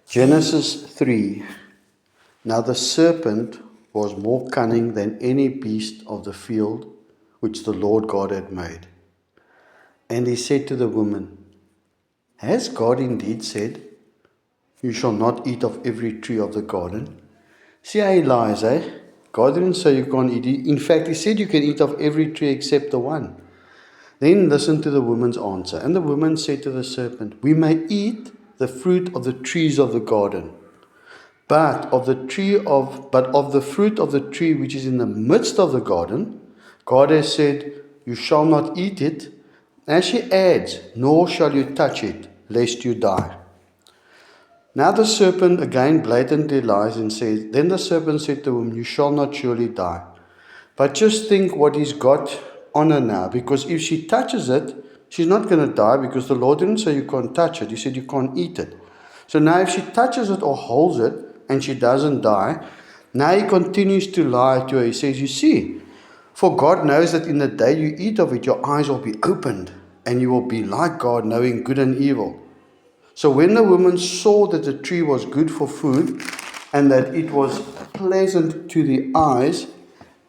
Genesis 3. Now the serpent was more cunning than any beast of the field which the Lord God had made. And he said to the woman, Has God indeed said, You shall not eat of every tree of the garden? See how he lies, eh? God didn't say you can't eat it. In fact, he said you can eat of every tree except the one. Then listen to the woman's answer. And the woman said to the serpent, We may eat the fruit of the trees of the garden. But of the fruit of the tree which is in the midst of the garden, God has said, You shall not eat it. And she adds, Nor shall you touch it, lest you die. Now the serpent again blatantly lies and says, Then the serpent said to the woman, You shall not surely die. But just think what he's got on her now, because if she touches it, she's not going to die, because the Lord didn't say you can't touch it. He said you can't eat it. So now if she touches it or holds it and she doesn't die, now he continues to lie to her. He says, You see, for God knows that in the day you eat of it, your eyes will be opened and you will be like God, knowing good and evil. So when the woman saw that the tree was good for food and that it was pleasant to the eyes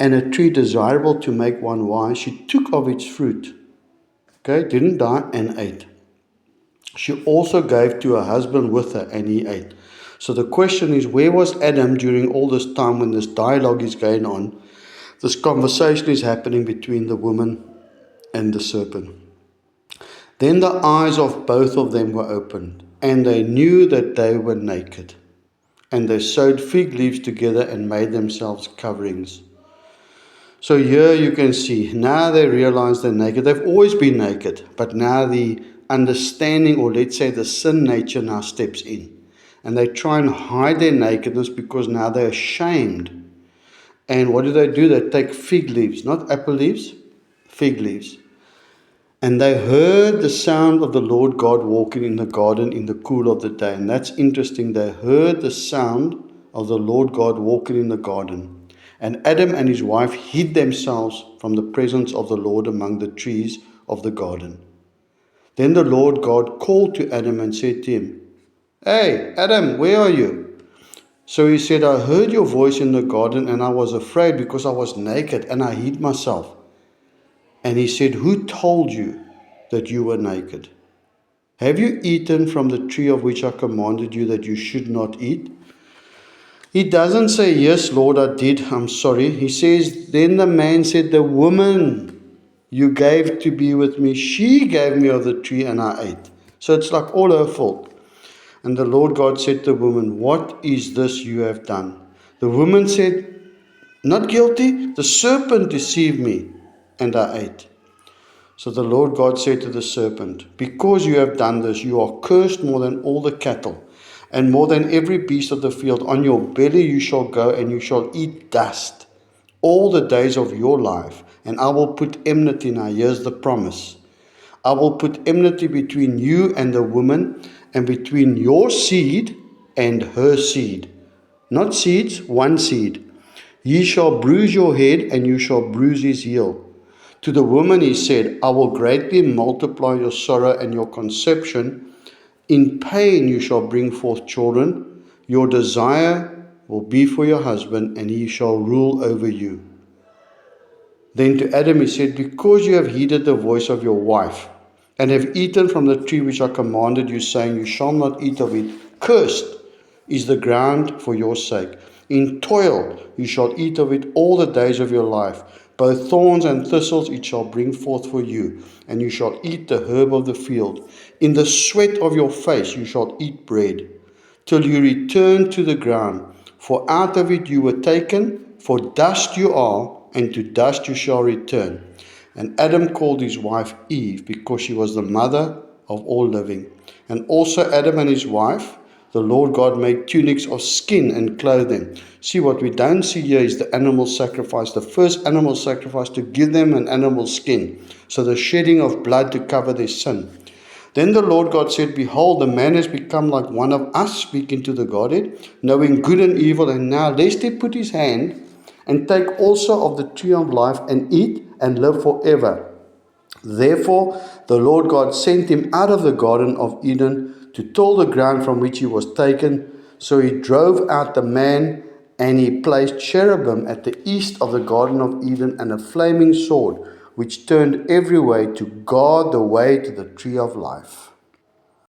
and a tree desirable to make one wise, she took of its fruit, didn't die, and ate. She also gave to her husband with her, and he ate. So the question is, where was Adam during all this time when this dialogue is going on? This conversation is happening between the woman and the serpent. Then the eyes of both of them were opened, and they knew that they were naked. And they sewed fig leaves together and made themselves coverings. So here you can see, now they realize they're naked. They've always been naked, but now the understanding, or let's say the sin nature, now steps in. And they try and hide their nakedness because now they're ashamed. And what do? They take fig leaves, not apple leaves, fig leaves. And they heard the sound of the Lord God walking in the garden in the cool of the day. And that's interesting. They heard the sound of the Lord God walking in the garden. And Adam and his wife hid themselves from the presence of the Lord among the trees of the garden. Then the Lord God called to Adam and said to him, Hey, Adam, where are you? So he said, I heard your voice in the garden, and I was afraid because I was naked, and I hid myself. And he said, Who told you that you were naked? Have you eaten from the tree of which I commanded you that you should not eat? He doesn't say, Yes, Lord, I did, I'm sorry. He says, Then the man said, The woman you gave to be with me, she gave me of the tree and I ate. So it's like all her fault. And the Lord God said to the woman, What is this you have done? The woman said, Not guilty. The serpent deceived me and I ate. So the Lord God said to the serpent, Because you have done this, you are cursed more than all the cattle, and more than every beast of the field. On your belly you shall go, and you shall eat dust all the days of your life. And I will put enmity, now here's the promise. I will put enmity between you and the woman, and between your seed and her seed. Not seeds, one seed. Ye shall bruise your head, and you shall bruise his heel. To the woman he said, I will greatly multiply your sorrow and your conception. In pain you shall bring forth children. Your desire will be for your husband, and he shall rule over you. Then to Adam he said, Because you have heeded the voice of your wife, and have eaten from the tree which I commanded you, saying, You shall not eat of it, cursed is the ground for your sake. In toil you shall eat of it all the days of your life. Both thorns and thistles it shall bring forth for you, and you shall eat the herb of the field. In the sweat of your face you shall eat bread, till you return to the ground. For out of it you were taken, for dust you are, and to dust you shall return. And Adam called his wife Eve, because she was the mother of all living. And also Adam and his wife, the Lord God made tunics of skin and clothed them. See, what we don't see here is the animal sacrifice, the first animal sacrifice, to give them an animal skin. So the shedding of blood to cover their sin. Then the Lord God said, Behold, the man has become like one of us, speaking to the Godhead, knowing good and evil. And now lest he put his hand and take also of the tree of life and eat and live forever. Therefore, the Lord God sent him out of the Garden of Eden to till the ground from which he was taken. So he drove out the man, and he placed cherubim at the east of the Garden of Eden and a flaming sword, which turned every way to guard the way to the tree of life.